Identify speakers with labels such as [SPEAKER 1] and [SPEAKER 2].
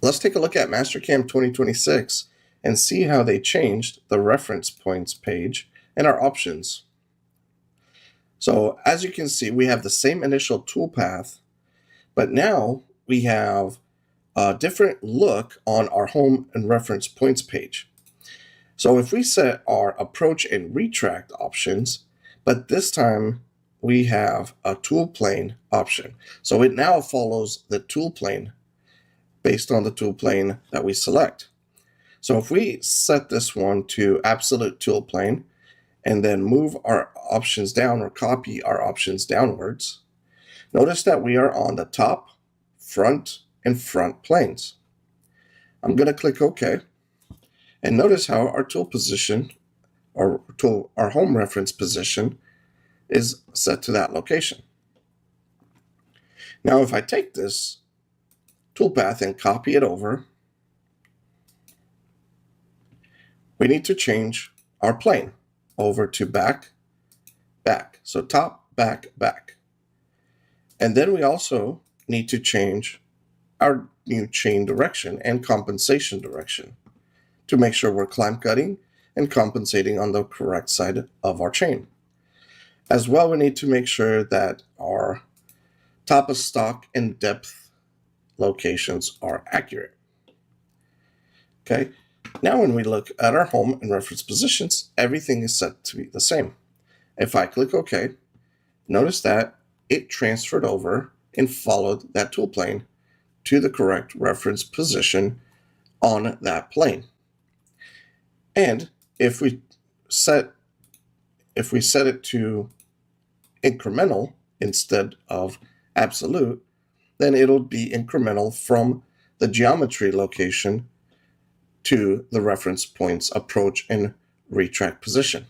[SPEAKER 1] Let's take a look at Mastercam 2026 and see how they changed the reference points page and our options. So as you can see, we have the same initial toolpath, but now we have a different look on our home and reference points page. So if we set our approach and retract options, but this time we have a tool plane option. So it now follows the tool plane based on the tool plane that we select. So if we set this one to absolute tool plane and then move our options down or copy our options downwards, notice that we are on the top, front, and front planes. I'm going to click OK. And notice how our tool position, or our home reference position, is set to that location. Now if I take this toolpath and copy it over, we need to change our plane over to back, back. So top, back, back. And then we also need to change our new chain direction and compensation direction to make sure we're clamp gutting and compensating on the correct side of our chain. As well, we need to make sure that our top of stock and depth locations are accurate. Okay, now when we look at our home and reference positions, everything is set to be the same. If I click OK, notice that it transferred over and followed that tool plane to the correct reference position on that plane. And if we set it to incremental instead of absolute, then it'll be incremental from the geometry location to the reference points approach and retract position.